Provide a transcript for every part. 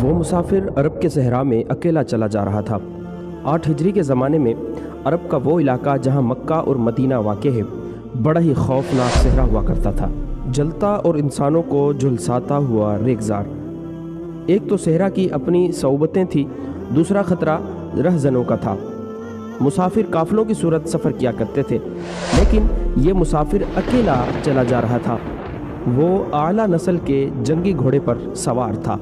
وہ مسافر عرب کے صحرا میں اکیلا چلا جا رہا تھا۔ 8 ہجری کے زمانے میں عرب کا وہ علاقہ جہاں مکہ اور مدینہ واقع ہے بڑا ہی خوفناک صحرا ہوا کرتا تھا، جلتا اور انسانوں کو جھلساتا ہوا ریگزار۔ ایک تو صحرا کی اپنی صعوبتیں تھیں، دوسرا خطرہ رہزنوں کا تھا۔ مسافر قافلوں کی صورت سفر کیا کرتے تھے، لیکن یہ مسافر اکیلا چلا جا رہا تھا۔ وہ اعلیٰ نسل کے جنگی گھوڑے پر سوار تھا۔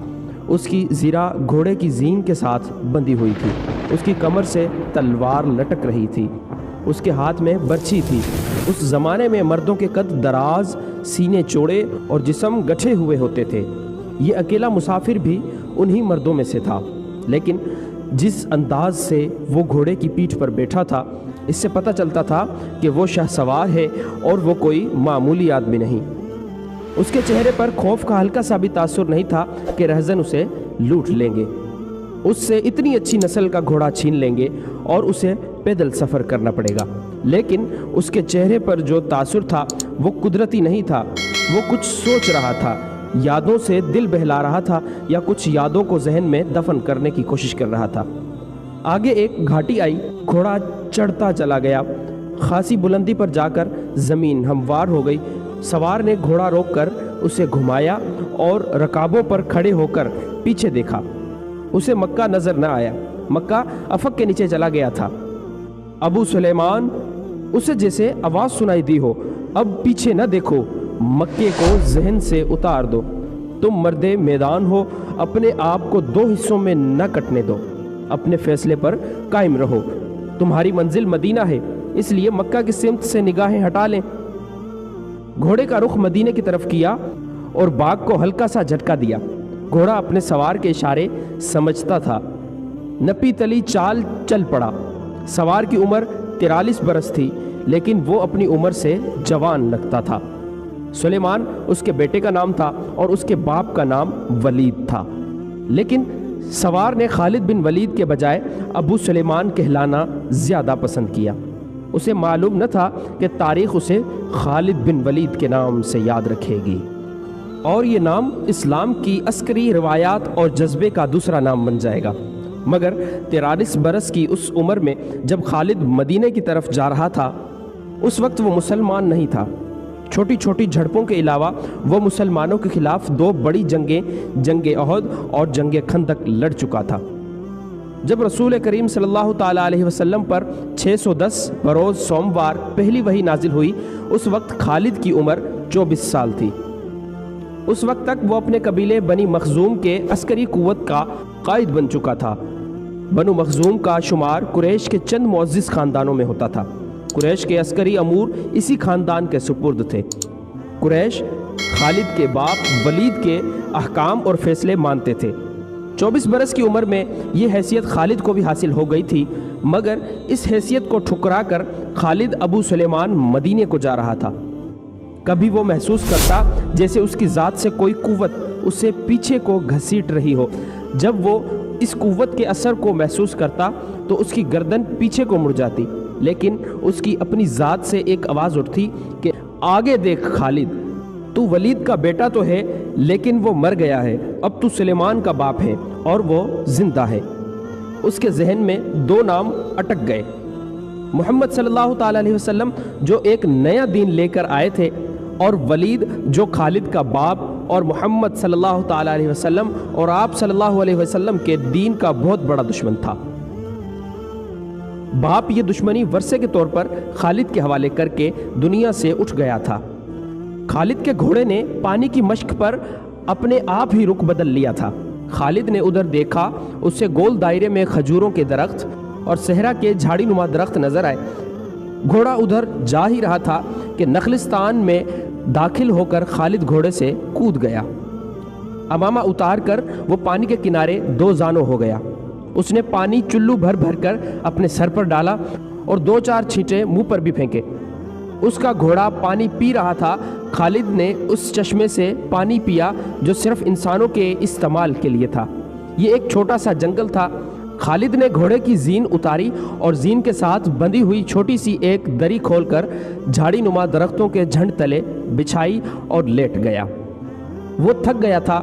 اس کی زیرہ گھوڑے کی زین کے ساتھ بندھی ہوئی تھی، اس کی کمر سے تلوار لٹک رہی تھی، اس کے ہاتھ میں برچھی تھی۔ اس زمانے میں مردوں کے قد دراز، سینے چوڑے اور جسم گٹھے ہوئے ہوتے تھے۔ یہ اکیلا مسافر بھی انہی مردوں میں سے تھا، لیکن جس انداز سے وہ گھوڑے کی پیٹھ پر بیٹھا تھا، اس سے پتہ چلتا تھا کہ وہ شاہ سوار ہے اور وہ کوئی معمولی آدمی نہیں۔ اس کے چہرے پر خوف کا ہلکا سا بھی تاثر نہیں تھا کہ رہزن اسے لوٹ لیں گے، اس سے اتنی اچھی نسل کا گھوڑا چھین لیں گے اور اسے پیدل سفر کرنا پڑے گا۔ لیکن اس کے چہرے پر جو تاثر تھا وہ قدرتی نہیں تھا، وہ کچھ سوچ رہا تھا، یادوں سے دل بہلا رہا تھا یا کچھ یادوں کو ذہن میں دفن کرنے کی کوشش کر رہا تھا۔ آگے ایک گھاٹی آئی، گھوڑا چڑھتا چلا گیا، خاصی بلندی پر جا کر زمین ہموار ہو گئی۔ سوار نے گھوڑا روک کر اسے گھمایا اور رکابوں پر کھڑے ہو کر پیچھے دیکھا۔ اسے مکہ نظر نہ آیا، مکہ افق کے نیچے چلا گیا تھا۔ ابو سلیمان، اسے جیسے آواز سنائی دی ہو، اب پیچھے نہ دیکھو، مکے کو ذہن سے اتار دو، تم مرد میدان ہو، اپنے آپ کو 2 حصوں میں نہ کٹنے دو، اپنے فیصلے پر قائم رہو۔ تمہاری منزل مدینہ ہے، اس لیے مکہ کی سمت سے نگاہیں ہٹا لیں۔ گھوڑے کا رخ مدینہ کی طرف کیا اور باغ کو ہلکا سا جھٹکا دیا۔ گھوڑا اپنے سوار کے اشارے سمجھتا تھا، نپی تلی چال چل پڑا۔ سوار کی عمر 43 برس تھی، لیکن وہ اپنی عمر سے جوان لگتا تھا۔ سلیمان اس کے بیٹے کا نام تھا اور اس کے باپ کا نام ولید تھا، لیکن سوار نے خالد بن ولید کے بجائے ابو سلیمان کہلانا زیادہ پسند کیا۔ اسے معلوم نہ تھا کہ تاریخ اسے خالد بن ولید کے نام سے یاد رکھے گی، اور یہ نام اسلام کی عسکری روایات اور جذبے کا دوسرا نام بن جائے گا۔ مگر 43 برس کی اس عمر میں جب خالد مدینے کی طرف جا رہا تھا، اس وقت وہ مسلمان نہیں تھا۔ چھوٹی چھوٹی جھڑپوں کے علاوہ وہ مسلمانوں کے خلاف 2 بڑی جنگیں، جنگ احد اور جنگ خندق لڑ چکا تھا۔ جب رسول کریم صلی اللہ تعالیٰ علیہ وسلم پر 610 بروز سوموار پہلی وحی نازل ہوئی، اس وقت خالد کی عمر 24 سال تھی۔ اس وقت تک وہ اپنے قبیلے بنی مخزوم کے عسکری قوت کا قائد بن چکا تھا۔ بنو مخزوم کا شمار قریش کے چند معزز خاندانوں میں ہوتا تھا۔ قریش کے عسکری امور اسی خاندان کے سپرد تھے۔ قریش خالد کے باپ ولید کے احکام اور فیصلے مانتے تھے۔ 24 برس کی عمر میں یہ حیثیت خالد کو بھی حاصل ہو گئی تھی، مگر اس حیثیت کو ٹھکرا کر خالد ابو سلیمان مدینے کو جا رہا تھا۔ کبھی وہ محسوس کرتا جیسے اس کی ذات سے کوئی قوت اسے پیچھے کو گھسیٹ رہی ہو۔ جب وہ اس قوت کے اثر کو محسوس کرتا تو اس کی گردن پیچھے کو مڑ جاتی، لیکن اس کی اپنی ذات سے ایک آواز اٹھتی کہ آگے دیکھ خالد، تو ولید کا بیٹا تو ہے لیکن وہ مر گیا ہے، اب تو سلیمان کا باپ ہے اور وہ زندہ ہے۔ اس کے ذہن میں 2 نام اٹک گئے، محمد صلی اللہ تعالیٰ علیہ وسلم جو ایک نیا دین لے کر آئے تھے، اور ولید جو خالد کا باپ اور محمد صلی اللہ تعالیٰ علیہ وسلم اور آپ صلی اللہ علیہ وسلم کے دین کا بہت بڑا دشمن تھا۔ باپ یہ دشمنی ورثے کے طور پر خالد کے حوالے کر کے دنیا سے اٹھ گیا تھا۔ خالد کے گھوڑے نے پانی کی مشق پر اپنے آپ ہی رخ بدل لیا تھا۔ خالد نے ادھر دیکھا، اس سے گول دائرے میں کھجوروں کے درخت اور صحرا کے جھاڑی نما درخت نظر آئے۔ گھوڑا ادھر جا ہی رہا تھا کہ نخلستان میں داخل ہو کر خالد گھوڑے سے کود گیا۔ امامہ اتار کر وہ پانی کے کنارے 2 زانوں ہو گیا۔ اس نے پانی چلو بھر بھر کر اپنے سر پر ڈالا اور 2-4 چھینٹے منہ پر بھی پھینکے۔ اس کا گھوڑا پانی پی رہا تھا۔ خالد نے اس چشمے سے پانی پیا جو صرف انسانوں کے استعمال کے لیے تھا۔ یہ ایک چھوٹا سا جنگل تھا۔ خالد نے گھوڑے کی زین اتاری اور زین کے ساتھ بندھی ہوئی چھوٹی سی ایک دری کھول کر جھاڑی نما درختوں کے جھنڈ تلے بچھائی اور لیٹ گیا۔ وہ تھک گیا تھا،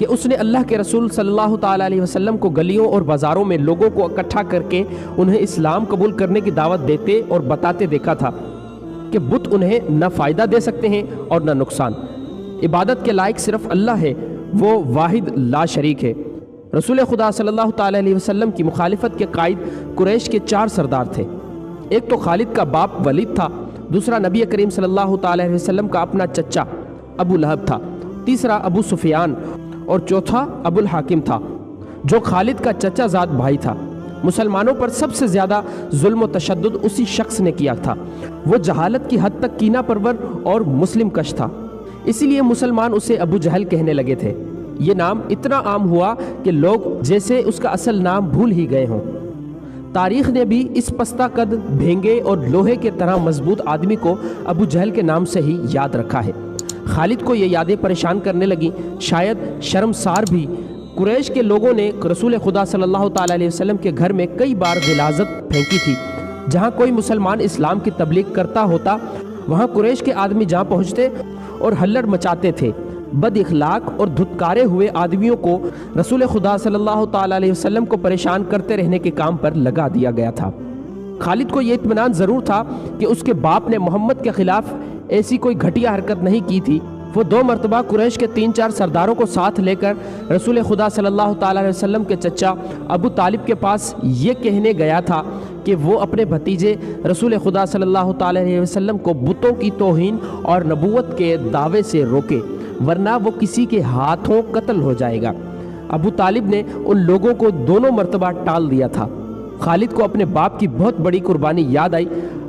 کہ اس نے اللہ کے رسول صلی اللہ تعالیٰ علیہ وسلم کو گلیوں اور بازاروں میں لوگوں کو اکٹھا کر کے انہیں اسلام قبول کرنے کی دعوت دیتے اور بتاتے دیکھا تھا کہ بت انہیں نہ فائدہ دے سکتے ہیں اور نہ نقصان۔ عبادت کے لائق صرف اللہ ہے، وہ واحد لا شریک ہے۔ رسول خدا صلی اللہ تعالیٰ علیہ وسلم کی مخالفت کے قائد قریش کے 4 سردار تھے۔ ایک تو خالد کا باپ ولید تھا، دوسرا نبی کریم صلی اللہ تعالیٰ علیہ وسلم کا اپنا چچا ابو لہب تھا، تیسرا ابو سفیان اور چوتھا ابو الحاکم تھا جو خالد کا چچا زاد بھائی تھا۔ مسلمانوں پر سب سے زیادہ ظلم و تشدد اسی شخص نے کیا تھا۔ وہ جہالت کی حد تک کینہ پرور اور مسلم کش تھا، اسی لیے مسلمان اسے ابو جہل کہنے لگے تھے۔ یہ نام اتنا عام ہوا کہ لوگ جیسے اس کا اصل نام بھول ہی گئے ہوں۔ تاریخ نے بھی اس پستہ قد، بھینگے اور لوہے کے طرح مضبوط آدمی کو ابو جہل کے نام سے ہی یاد رکھا ہے۔ خالد کو یہ یادیں پریشان کرنے لگیں، شاید شرمسار بھی۔ قریش کے لوگوں نے رسول خدا صلی اللہ تعالیٰ علیہ وسلم کے گھر میں کئی بار غلاظت پھینکی تھی۔ جہاں کوئی مسلمان اسلام کی تبلیغ کرتا ہوتا وہاں قریش کے آدمی جہاں پہنچتے اور ہلڑ مچاتے تھے۔ بد اخلاق اور دھتکارے ہوئے آدمیوں کو رسول خدا صلی اللہ تعالیٰ علیہ وسلم کو پریشان کرتے رہنے کے کام پر لگا دیا گیا تھا۔ خالد کو یہ اطمینان ضرور تھا کہ اس کے باپ نے محمد کے خلاف ایسی کوئی گھٹیا حرکت نہیں کی تھی۔ وہ 2 مرتبہ قریش کے 3-4 سرداروں کو ساتھ لے کر رسول خدا صلی اللہ تعالیٰ علیہ وسلم کے چچا ابو طالب کے پاس یہ کہنے گیا تھا کہ وہ اپنے بھتیجے رسول خدا صلی اللہ تعالیٰ علیہ وسلم کو بتوں کی توہین اور نبوت کے دعوے سے روکے، ورنہ وہ کسی کے ہاتھوں قتل ہو جائے گا۔ ابو طالب نے ان لوگوں کو دونوں مرتبہ ٹال دیا تھا۔ خالد کو اپنے باپ کی بہت بڑی قربانی یاد آئی۔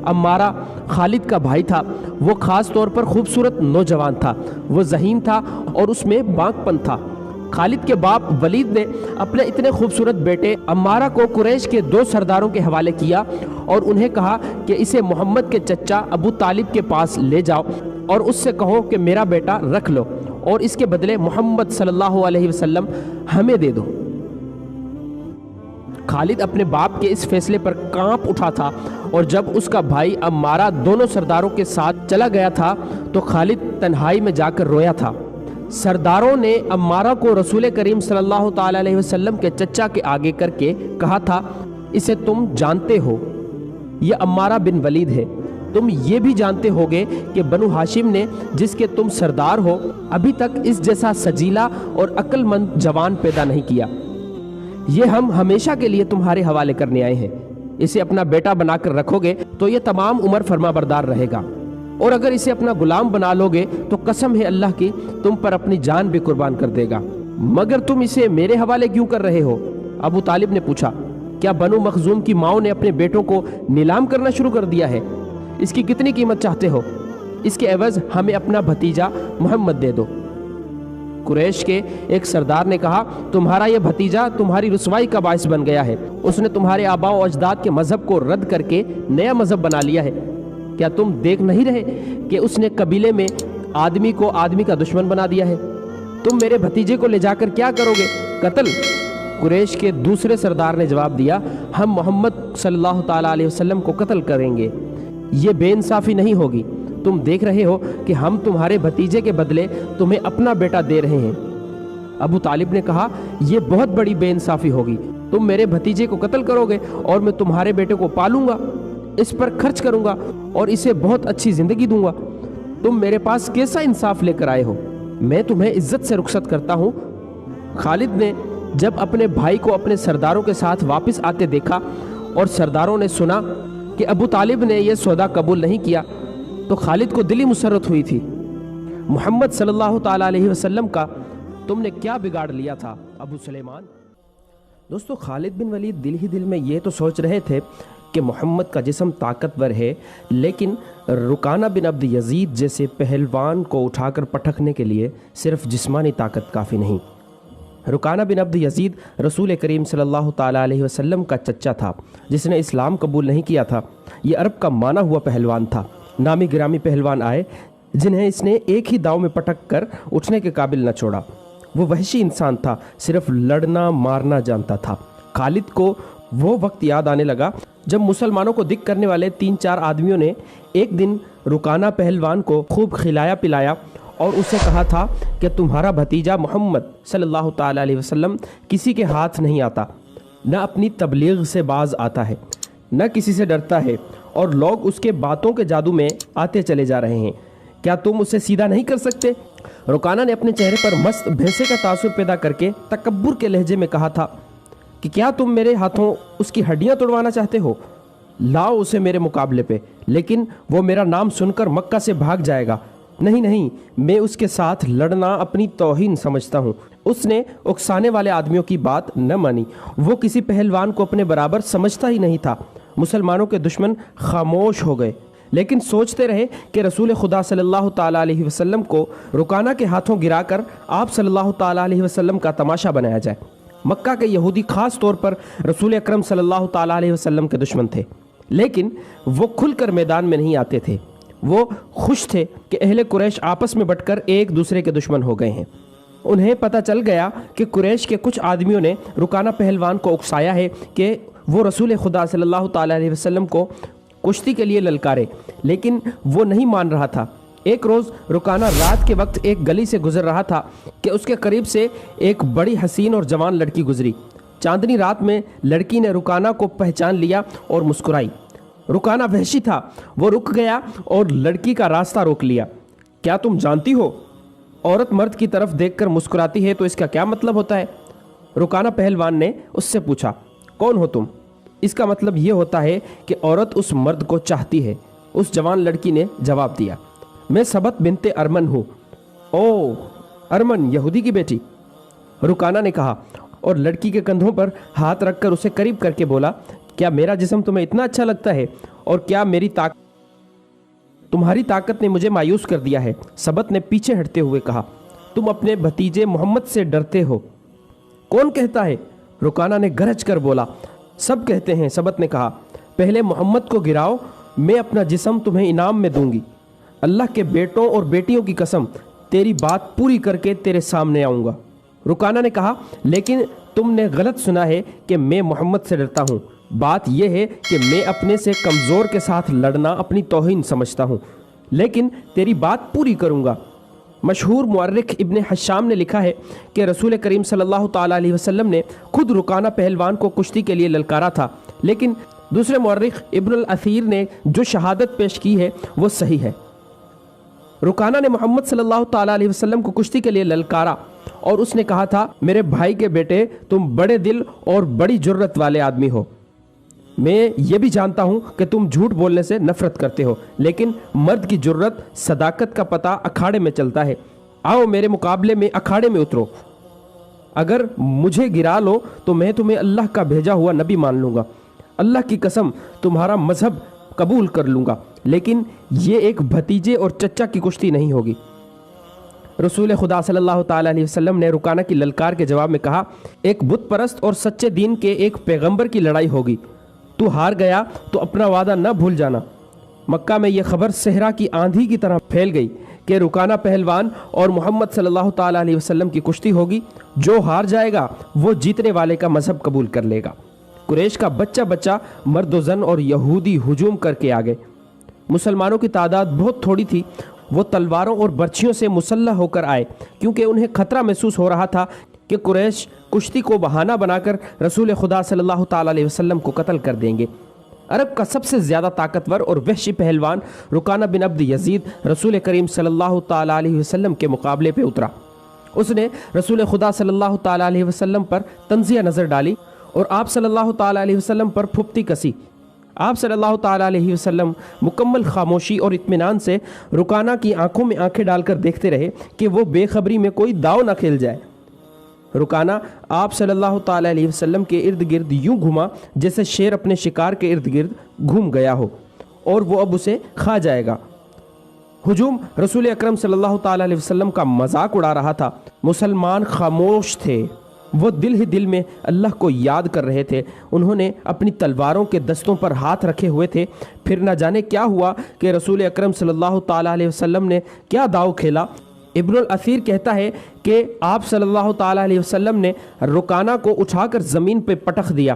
عمارہ خالد کا بھائی تھا، وہ خاص طور پر خوبصورت نوجوان تھا، وہ ذہین تھا اور اس میں بانک پن تھا۔ خالد کے باپ ولید نے اپنے اتنے خوبصورت بیٹے عمارہ کو قریش کے 2 سرداروں کے حوالے کیا اور انہیں کہا کہ اسے محمد کے چچا ابو طالب کے پاس لے جاؤ اور اس سے کہو کہ میرا بیٹا رکھ لو اور اس کے بدلے محمد صلی اللہ علیہ وسلم ہمیں دے دو۔ خالد اپنے باپ کے اس فیصلے پر کانپ اٹھا تھا اور جب اس کا بھائی عمارہ دونوں سرداروں کے ساتھ چلا گیا تھا تو خالد تنہائی میں جا کر رویا تھا۔ سرداروں نے عمارہ کو رسول کریم صلی اللہ تعالیٰ علیہ وسلم کے چچا کے آگے کر کے کہا تھا، اسے تم جانتے ہو، یہ عمارہ بن ولید ہے۔ تم یہ بھی جانتے ہوگے کہ بنو ہاشم نے جس کے تم سردار ہو ابھی تک اس جیسا سجیلا اور عقل مند جوان پیدا نہیں کیا۔ یہ ہم ہمیشہ کے لیے تمہارے حوالے کرنے آئے ہیں۔ اسے اپنا بیٹا بنا کر رکھو گے تو یہ تمام عمر فرما بردار رہے گا، اور اگر اسے اپنا غلام بنا لو گے تو قسم ہے اللہ کی تم پر اپنی جان بھی قربان کر دے گا۔ مگر تم اسے میرے حوالے کیوں کر رہے ہو؟ ابو طالب نے پوچھا۔ کیا بنو مخزوم کی ماؤں نے اپنے بیٹوں کو نیلام کرنا شروع کر دیا ہے؟ اس کی کتنی قیمت چاہتے ہو؟ اس کے عوض ہمیں اپنا بھتیجا محمد دے دو۔ قریش کے ایک سردار نے کہا، تمہارا یہ بھتیجا تمہاری رسوائی کا باعث بن گیا ہے۔ اس نے تمہارے آباء و اجداد کے مذہب کو رد کر کے نیا مذہب بنا لیا ہے۔ کیا تم دیکھ نہیں رہے کہ اس نے قبیلے میں آدمی کو آدمی کا دشمن بنا دیا ہے؟ تم میرے بھتیجے کو لے جا کر کیا کرو گے؟ قتل۔ قریش کے دوسرے سردار نے جواب دیا، ہم محمد صلی اللہ تعالیٰ علیہ وسلم کو قتل کریں گے۔ یہ بے انصافی نہیں ہوگی۔ تم دیکھ رہے ہو کہ ہم تمہارے بھتیجے کے بدلے تمہیں اپنا بیٹا دے رہے ہیں۔ ابو طالب نے کہا، یہ بہت بڑی بے انصافی ہوگی۔ تم میرے بھتیجے کو قتل کرو گے اور میں تمہارے بیٹے کو پالوں گا، اس پر خرچ کروں گا اور اسے بہت اچھی زندگی دوں گا۔ تم میرے پاس کیسا انصاف لے کر آئے ہو؟ میں تمہیں عزت سے رخصت کرتا ہوں۔ خالد نے جب اپنے بھائی کو اپنے سرداروں کے ساتھ واپس آتے دیکھا اور سرداروں نے سنا کہ ابو طالب نے یہ سودا قبول نہیں کیا تو خالد کو دلی مسرت ہوئی تھی۔ محمد صلی اللہ تعالیٰ علیہ وسلم کا تم نے کیا بگاڑ لیا تھا ابو سلیمان؟ دوستو، خالد بن ولید دل ہی دل میں یہ تو سوچ رہے تھے کہ محمد کا جسم طاقتور ہے، لیکن رکانہ بن عبد یزید جیسے پہلوان کو اٹھا کر پٹکنے کے لیے صرف جسمانی طاقت کافی نہیں۔ رکانہ بن عبد یزید رسول کریم صلی اللہ تعالیٰ علیہ وسلم کا چچا تھا جس نے اسلام قبول نہیں کیا تھا۔ یہ عرب کا مانا ہوا پہلوان تھا۔ نامی گرامی پہلوان آئے جنہیں اس نے ایک ہی داؤ میں پٹک کر اٹھنے کے قابل نہ چھوڑا۔ وہ وحشی انسان تھا، صرف لڑنا مارنا جانتا تھا۔ خالد کو وہ وقت یاد آنے لگا جب مسلمانوں کو دکھ کرنے والے 3-4 آدمیوں نے ایک دن رکانہ پہلوان کو خوب کھلایا پلایا اور اسے کہا تھا کہ تمہارا بھتیجا محمد صلی اللہ تعالیٰ علیہ وسلم کسی کے ہاتھ نہیں آتا، نہ اپنی تبلیغ سے باز آتا ہے، نہ کسی سے ڈرتا ہے، اور لوگ اس کے باتوں کے جادو میں آتے چلے جا رہے ہیں، کیا تم اسے سیدھا نہیں کر سکتے؟ رکانہ نے اپنے چہرے پر مست بھینسے کا تاثر پیدا کر کے تکبر کے لہجے میں کہا تھا کہ کیا تم میرے ہاتھوں اس کی ہڈیاں توڑوانا چاہتے ہو؟ لاؤ اسے میرے مقابلے پہ، لیکن وہ میرا نام سن کر مکہ سے بھاگ جائے گا۔ نہیں نہیں، میں اس کے ساتھ لڑنا اپنی توہین سمجھتا ہوں۔ اس نے اکسانے والے آدمیوں کی بات نہ مانی، وہ کسی پہلوان کو اپنے برابر سمجھتا ہی نہیں تھا۔ مسلمانوں کے دشمن خاموش ہو گئے، لیکن سوچتے رہے کہ رسول خدا صلی اللہ تعالیٰ علیہ وسلم کو رکانہ کے ہاتھوں گرا کر آپ صلی اللہ تعالیٰ علیہ وسلم کا تماشا بنایا جائے۔ مکہ کے یہودی خاص طور پر رسول اکرم صلی اللہ تعالیٰ علیہ وسلم کے دشمن تھے، لیکن وہ کھل کر میدان میں نہیں آتے تھے۔ وہ خوش تھے کہ اہل قریش آپس میں بٹ کر ایک دوسرے کے دشمن ہو گئے ہیں۔ انہیں پتہ چل گیا کہ قریش کے کچھ آدمیوں نے رکانہ پہلوان کو اکسایا ہے کہ وہ رسول خدا صلی اللہ تعالیٰ علیہ وسلم کو کشتی کے لیے للکارے، لیکن وہ نہیں مان رہا تھا۔ ایک روز رکانہ رات کے وقت ایک گلی سے گزر رہا تھا کہ اس کے قریب سے ایک بڑی حسین اور جوان لڑکی گزری۔ چاندنی رات میں لڑکی نے رکانہ کو پہچان لیا اور مسکرائی۔ رکانہ وحشی تھا، وہ رک گیا اور لڑکی کا راستہ روک لیا۔ کیا تم جانتی ہو، عورت مرد کی طرف دیکھ کر مسکراتی ہے تو اس کا کیا مطلب ہوتا ہے؟ رکانہ پہلوان نے اس سے پوچھا، کون ہو تم؟ اس کا مطلب یہ ہوتا ہے کہ عورت اس مرد کو چاہتی ہے۔ اس جوان لڑکی نے جواب دیا، میں سبت بنت ارمن ہوں۔ او ارمن، یہودی کی بیٹی، رکانہ نے کہا، اور لڑکی کے کندھوں پر ہاتھ رکھ کر اسے قریب کر کے بولا، کیا میرا جسم تمہیں اتنا اچھا لگتا ہے، اور کیا تمہاری طاقت نے مجھے مایوس کر دیا ہے؟ سبت نے پیچھے ہٹتے ہوئے کہا، تم اپنے بھتیجے محمد سے ڈرتے ہو۔ کون کہتا ہے؟ رکانہ نے گرج کر بولا، سب کہتے ہیں۔ سبت نے کہا، پہلے محمد کو گراؤ، میں اپنا جسم تمہیں انعام میں دوں گی۔ اللہ کے بیٹوں اور بیٹیوں کی قسم، تیری بات پوری کر کے تیرے سامنے آؤں گا۔ رکانہ نے کہا، لیکن تم نے غلط سنا ہے کہ میں محمد سے ڈرتا ہوں۔ بات یہ ہے کہ میں اپنے سے کمزور کے ساتھ لڑنا اپنی توہین سمجھتا ہوں، لیکن تیری بات پوری کروں گا۔ مشہور مورخ ابن حشام نے لکھا ہے کہ رسول کریم صلی اللہ تعالیٰ علیہ وسلم نے خود رکانہ پہلوان کو کشتی کے لیے للکارا تھا، لیکن دوسرے مورخ ابن الاثیر نے جو شہادت پیش کی ہے وہ صحیح ہے۔ رکانہ نے محمد صلی اللہ تعالیٰ علیہ وسلم کو کشتی کے لیے للکارا، اور اس نے کہا تھا، میرے بھائی کے بیٹے، تم بڑے دل اور بڑی جرت والے آدمی ہو۔ میں یہ بھی جانتا ہوں کہ تم جھوٹ بولنے سے نفرت کرتے ہو، لیکن مرد کی جرت، صداقت کا پتہ اکھاڑے میں چلتا ہے۔ آؤ میرے مقابلے میں اکھاڑے میں اترو۔ اگر مجھے گرا لو تو میں تمہیں اللہ کا بھیجا ہوا نبی مان لوں گا، اللہ کی قسم تمہارا مذہب قبول کر لوں گا، لیکن یہ ایک بھتیجے اور چچا کی کشتی نہیں ہوگی۔ رسول خدا صلی اللہ تعالیٰ علیہ وسلم نے رکانہ کی للکار کے جواب میں کہا، ایک بت پرست اور سچے دین کے ایک پیغمبر کی لڑائی ہوگی، تو ہار گیا تو اپنا وعدہ نہ بھول جانا۔ مکہ میں یہ خبر صحرا کی آندھی کی طرح پھیل گئی کہ رکانہ پہلوان اور محمد صلی اللہ تعالیٰ علیہ وسلم کی کشتی ہوگی، جو ہار جائے گا وہ جیتنے والے کا مذہب قبول کر لے گا۔ قریش کا بچہ بچہ، مرد و زن اور یہودی ہجوم کر کے آگے۔ مسلمانوں کی تعداد بہت تھوڑی تھی، وہ تلواروں اور برچھیوں سے مسلح ہو کر آئے، کیونکہ انہیں خطرہ محسوس ہو رہا تھا کہ قریش کشتی کو بہانہ بنا کر رسول خدا صلی اللہ تعالیٰ علیہ وسلم کو قتل کر دیں گے۔ عرب کا سب سے زیادہ طاقتور اور وحشی پہلوان رکانہ بن عبد یزید رسول کریم صلی اللہ تعالیٰ علیہ وسلم کے مقابلے پہ اترا۔ اس نے رسول خدا صلی اللہ تعالیٰ علیہ وسلم پر تنزیہ نظر ڈالی اور آپ صلی اللہ تعالیٰ علیہ وسلم پر پھپتی کسی۔ آپ صلی اللہ تعالیٰ علیہ وسلم مکمل خاموشی اور اطمینان سے رکانہ کی آنکھوں میں آنکھیں ڈال کر دیکھتے رہے کہ وہ بے خبری میں کوئی داؤ نہ کھیل جائے۔ رکانہ آپ صلی اللہ تعالیٰ علیہ وسلم کے ارد گرد یوں گھوما جیسے شیر اپنے شکار کے ارد گرد گھوم گیا ہو اور وہ اب اسے کھا جائے گا۔ ہجوم رسول اکرم صلی اللہ تعالیٰ علیہ وسلم کا مذاق اڑا رہا تھا۔ مسلمان خاموش تھے، وہ دل ہی دل میں اللہ کو یاد کر رہے تھے۔ انہوں نے اپنی تلواروں کے دستوں پر ہاتھ رکھے ہوئے تھے۔ پھر نہ جانے کیا ہوا کہ رسول اکرم صلی اللہ تعالیٰ علیہ وسلم نے کیا داؤ کھیلا۔ ابن الاثیر کہتا ہے کہ آپ صلی اللہ تعالیٰ علیہ وسلم نے رکانہ کو اٹھا کر زمین پہ پٹخ دیا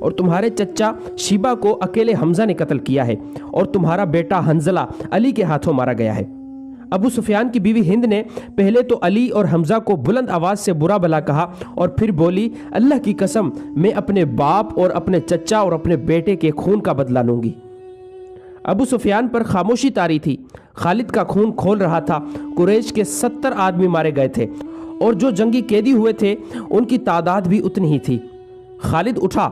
اور تمہارے چچا شیبہ کو اکیلے حمزہ نے قتل کیا ہے اور تمہارا بیٹا حنظلہ علی کے ہاتھوں مارا گیا ہے۔ ابو سفیان کی بیوی ہند نے پہلے تو علی اور حمزہ کو بلند آواز سے برا بھلا کہا اور پھر بولی، اللہ کی قسم میں اپنے باپ اور اپنے چچا اور اپنے بیٹے کے خون کا بدلہ لوں گی۔ ابو سفیان پر خاموشی طاری تھی۔ خالد کا خون کھول رہا تھا۔ قریش کے 70 آدمی مارے گئے تھے اور جو جنگی قیدی ہوئے تھے ان کی تعداد بھی اتنی ہی تھی۔ خالد اٹھا،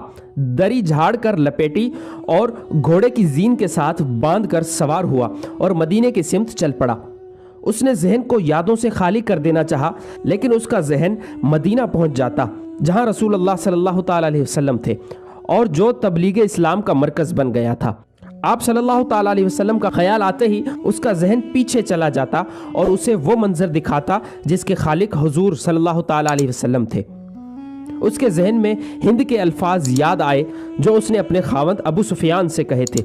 دری جھاڑ کر لپیٹی اور گھوڑے کی زین کے ساتھ باندھ کر سوار ہوا اور مدینے کی سمت چل پڑا۔ اس نے ذہن کو یادوں سے خالی کر دینا چاہا، لیکن اس کا ذہن مدینہ پہنچ جاتا جہاں رسول اللہ صلی اللہ تعالیٰ علیہ وسلم تھے اور جو تبلیغ اسلام کا مرکز بن گیا تھا۔ آپ صلی اللہ تعالیٰ علیہ وسلم کا خیال آتے ہی اس کا ذہن پیچھے چلا جاتا اور اسے وہ منظر دکھاتا جس کے خالق حضور صلی اللہ تعالیٰ علیہ وسلم تھے۔ اس کے ذہن میں ہند کے الفاظ یاد آئے جو اس نے اپنے خاوند ابو سفیان سے کہے تھے،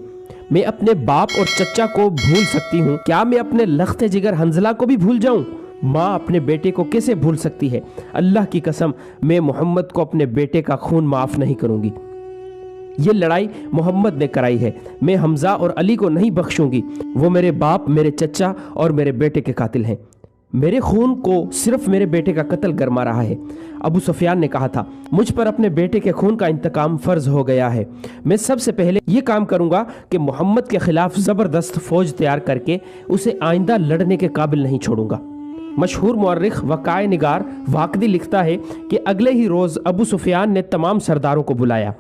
میں اپنے باپ اور چچا کو بھول سکتی ہوں، کیا میں اپنے لخت جگر حنظلہ کو بھی بھول جاؤں؟ ماں اپنے بیٹے کو کیسے بھول سکتی ہے؟ اللہ کی قسم میں محمد کو اپنے بیٹے کا خون معاف نہیں کروں گی۔ یہ لڑائی محمد نے کرائی ہے، میں حمزہ اور علی کو نہیں بخشوں گی، وہ میرے باپ، میرے چچا اور میرے بیٹے کے قاتل ہیں، میرے خون کو صرف میرے بیٹے کا قتل گرما رہا ہے۔ ابو سفیان نے کہا تھا، مجھ پر اپنے بیٹے کے خون کا انتقام فرض ہو گیا ہے، میں سب سے پہلے یہ کام کروں گا کہ محمد کے خلاف زبردست فوج تیار کر کے اسے آئندہ لڑنے کے قابل نہیں چھوڑوں گا۔ مشہور مورخ وقائع نگار واقدی لکھتا ہے کہ اگلے ہی روز ابو سفیان نے تمام سرداروں کو بلایا۔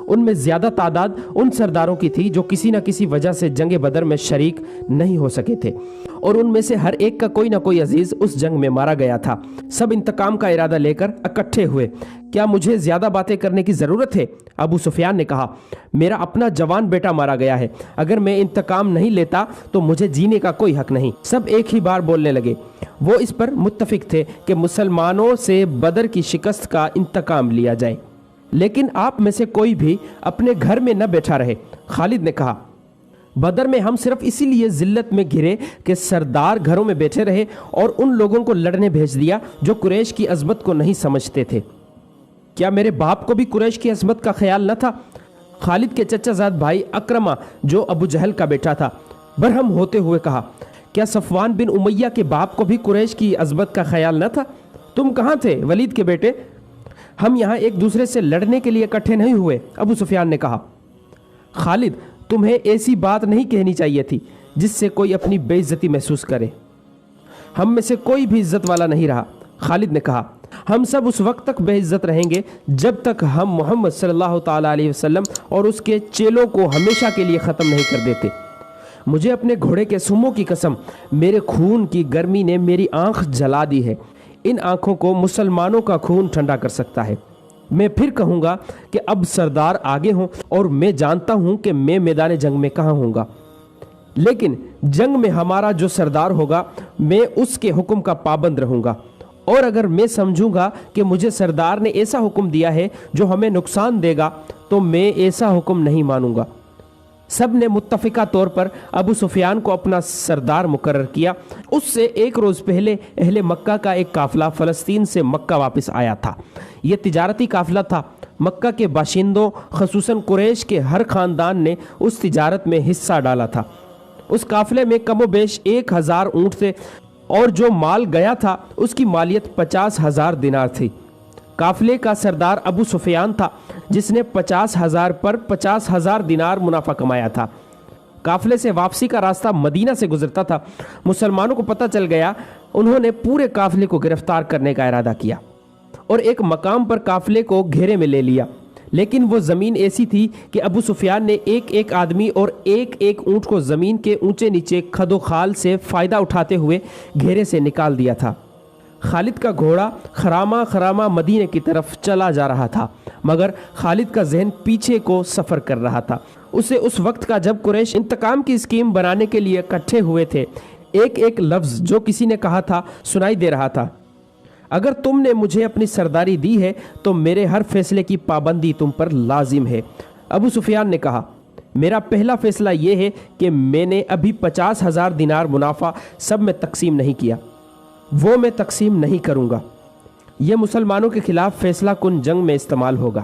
ان میں زیادہ تعداد ان سرداروں کی تھی جو کسی نہ کسی وجہ سے جنگ بدر میں شریک نہیں ہو سکے تھے، اور ان میں سے ہر ایک کا کوئی نہ کوئی عزیز اس جنگ میں مارا گیا تھا۔ سب انتقام کا ارادہ لے کر اکٹھے ہوئے۔ کیا مجھے زیادہ باتیں کرنے کی ضرورت ہے؟ ابو سفیان نے کہا، میرا اپنا جوان بیٹا مارا گیا ہے، اگر میں انتقام نہیں لیتا تو مجھے جینے کا کوئی حق نہیں۔ سب ایک ہی بار بولنے لگے۔ وہ اس پر متفق تھے کہ مسلمانوں سے بدر کی شکست کا انتقام لیا جائے، لیکن آپ میں سے کوئی بھی اپنے گھر میں نہ بیٹھا رہے۔ خالد نے کہا، بدر میں ہم صرف اسی لیے ذلت میں گھرے کہ سردار گھروں میں بیٹھے رہے اور ان لوگوں کو لڑنے بھیج دیا جو قریش کی عظمت کو نہیں سمجھتے تھے۔ کیا میرے باپ کو بھی قریش کی عظمت کا خیال نہ تھا؟ خالد کے چچا زاد بھائی اکرمہ جو ابو جہل کا بیٹا تھا برہم ہوتے ہوئے کہا، کیا صفوان بن امیہ کے باپ کو بھی قریش کی عظمت کا خیال نہ تھا؟ تم کہاں تھے ولید کے بیٹے؟ ہم یہاں ایک دوسرے سے لڑنے کے لیے اکٹھے نہیں ہوئے، ابو سفیان نے کہا۔ خالد، تمہیں ایسی بات نہیں کہنی چاہیے تھی جس سے کوئی اپنی بے عزتی محسوس کرے۔ ہم میں سے کوئی بھی عزت والا نہیں رہا، خالد نے کہا۔ ہم سب اس وقت تک بے عزت رہیں گے جب تک ہم محمد صلی اللہ تعالیٰ علیہ وسلم اور اس کے چیلوں کو ہمیشہ کے لیے ختم نہیں کر دیتے۔ مجھے اپنے گھوڑے کے سموں کی قسم، میرے خون کی گرمی نے میری آنکھ جلا دی ہے۔ ان آنکھوں کو مسلمانوں کا خون ٹھنڈا کر سکتا ہے۔ میں پھر کہوں گا کہ اب سردار آگے ہوں اور میں جانتا ہوں کہ میں میدان جنگ میں کہاں ہوں گا، لیکن جنگ میں ہمارا جو سردار ہوگا میں اس کے حکم کا پابند رہوں گا، اور اگر میں سمجھوں گا کہ مجھے سردار نے ایسا حکم دیا ہے جو ہمیں نقصان دے گا تو میں ایسا حکم نہیں مانوں گا۔ سب نے متفقہ طور پر ابو سفیان کو اپنا سردار مقرر کیا۔ اس سے ایک روز پہلے اہل مکہ کا ایک قافلہ فلسطین سے مکہ واپس آیا تھا۔ یہ تجارتی قافلہ تھا۔ مکہ کے باشندوں خصوصاً قریش کے ہر خاندان نے اس تجارت میں حصہ ڈالا تھا۔ اس قافلے میں کم و بیش 1000 اونٹ تھے اور جو مال گیا تھا اس کی مالیت 50,000 دینار تھی۔ قافلے کا سردار ابو سفیان تھا جس نے 50,000 پر 50,000 دینار منافع کمایا تھا۔ قافلے سے واپسی کا راستہ مدینہ سے گزرتا تھا۔ مسلمانوں کو پتہ چل گیا، انہوں نے پورے قافلے کو گرفتار کرنے کا ارادہ کیا اور ایک مقام پر قافلے کو گھیرے میں لے لیا، لیکن وہ زمین ایسی تھی کہ ابو سفیان نے ایک ایک آدمی اور ایک ایک اونٹ کو زمین کے اونچے نیچے کھد و خال سے فائدہ اٹھاتے ہوئے گھیرے سے نکال دیا تھا۔ خالد کا گھوڑا خرامہ خرامہ مدینے کی طرف چلا جا رہا تھا، مگر خالد کا ذہن پیچھے کو سفر کر رہا تھا۔ اسے اس وقت کا جب قریش انتقام کی اسکیم بنانے کے لیے اکٹھے ہوئے تھے ایک ایک لفظ جو کسی نے کہا تھا سنائی دے رہا تھا۔ اگر تم نے مجھے اپنی سرداری دی ہے تو میرے ہر فیصلے کی پابندی تم پر لازم ہے۔ ابو سفیان نے کہا، میرا پہلا فیصلہ یہ ہے کہ میں نے ابھی 50,000 دینار منافع سب میں تقسیم نہیں کیا، وہ میں تقسیم نہیں کروں گا۔ یہ مسلمانوں کے خلاف فیصلہ کن جنگ میں استعمال ہوگا۔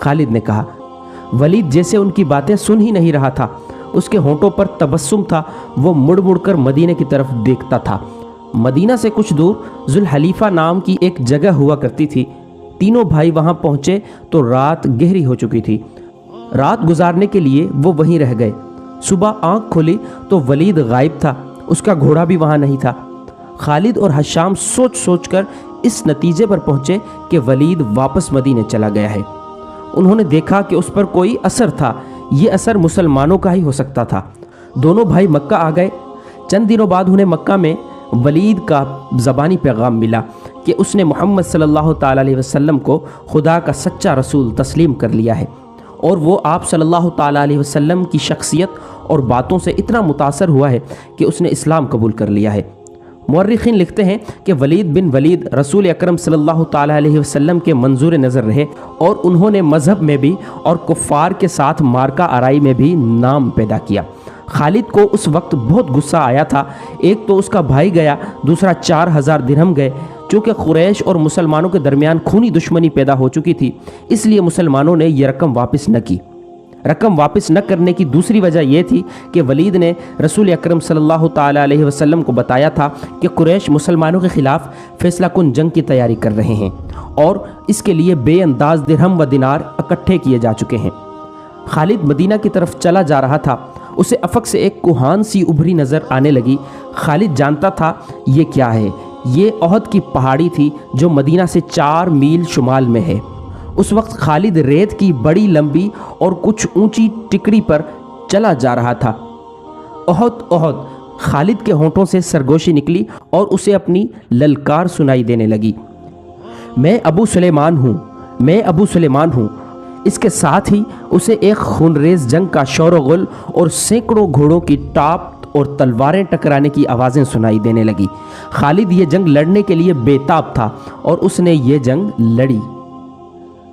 خالد نے کہا۔ ولید جیسے ان کی باتیں سن ہی نہیں رہا تھا، اس کے ہونٹوں پر تبسم تھا، وہ مڑ مڑ کر مدینے کی طرف دیکھتا تھا۔ مدینہ سے کچھ دور ذوالحلیفہ نام کی ایک جگہ ہوا کرتی تھی۔ تینوں بھائی وہاں پہنچے تو رات گہری ہو چکی تھی۔ رات گزارنے کے لیے وہ وہیں رہ گئے۔ صبح آنکھ کھلی تو ولید غائب تھا، اس کا گھوڑا بھی وہاں نہیں تھا۔ خالد اور حشام سوچ سوچ کر اس نتیجے پر پہنچے کہ ولید واپس مدینے چلا گیا ہے۔ انہوں نے دیکھا کہ اس پر کوئی اثر تھا، یہ اثر مسلمانوں کا ہی ہو سکتا تھا۔ دونوں بھائی مکہ آ گئے۔ چند دنوں بعد انہیں مکہ میں ولید کا زبانی پیغام ملا کہ اس نے محمد صلی اللہ تعالیٰ علیہ وسلم کو خدا کا سچا رسول تسلیم کر لیا ہے، اور وہ آپ صلی اللہ تعالیٰ علیہ وسلم کی شخصیت اور باتوں سے اتنا متاثر ہوا ہے کہ اس نے اسلام قبول کر لیا ہے۔ مورخین لکھتے ہیں کہ ولید بن ولید رسول اکرم صلی اللہ تعالیٰ علیہ وسلم کے منظور نظر رہے، اور انہوں نے مذہب میں بھی اور کفار کے ساتھ مارکہ آرائی میں بھی نام پیدا کیا۔ خالد کو اس وقت بہت غصہ آیا تھا۔ ایک تو اس کا بھائی گیا، دوسرا 4000 درہم گئے۔ چونکہ قریش اور مسلمانوں کے درمیان خونی دشمنی پیدا ہو چکی تھی، اس لیے مسلمانوں نے یہ رقم واپس نہ کی۔ رقم واپس نہ کرنے کی دوسری وجہ یہ تھی کہ ولید نے رسول اکرم صلی اللہ تعالیٰ علیہ وسلم کو بتایا تھا کہ قریش مسلمانوں کے خلاف فیصلہ کن جنگ کی تیاری کر رہے ہیں، اور اس کے لیے بے انداز درہم و دینار اکٹھے کیے جا چکے ہیں۔ خالد مدینہ کی طرف چلا جا رہا تھا، اسے افق سے ایک کوہان سی ابھری نظر آنے لگی۔ خالد جانتا تھا یہ کیا ہے، یہ احد کی پہاڑی تھی جو مدینہ سے 4 میل شمال میں ہے۔ اس وقت خالد ریت کی بڑی لمبی اور کچھ اونچی ٹکڑی پر چلا جا رہا تھا۔ احد احد، خالد کے ہونٹوں سے سرگوشی نکلی اور اسے اپنی للکار سنائی دینے لگی۔ میں ابو سلیمان ہوں، میں ابو سلیمان ہوں۔ اس کے ساتھ ہی اسے ایک خونریز جنگ کا شور و غل اور سینکڑوں گھوڑوں کی ٹاپ اور تلواریں ٹکرانے کی آوازیں سنائی دینے لگی۔ خالد یہ جنگ لڑنے کے لیے بے تاب تھا اور اس نے یہ جنگ لڑی۔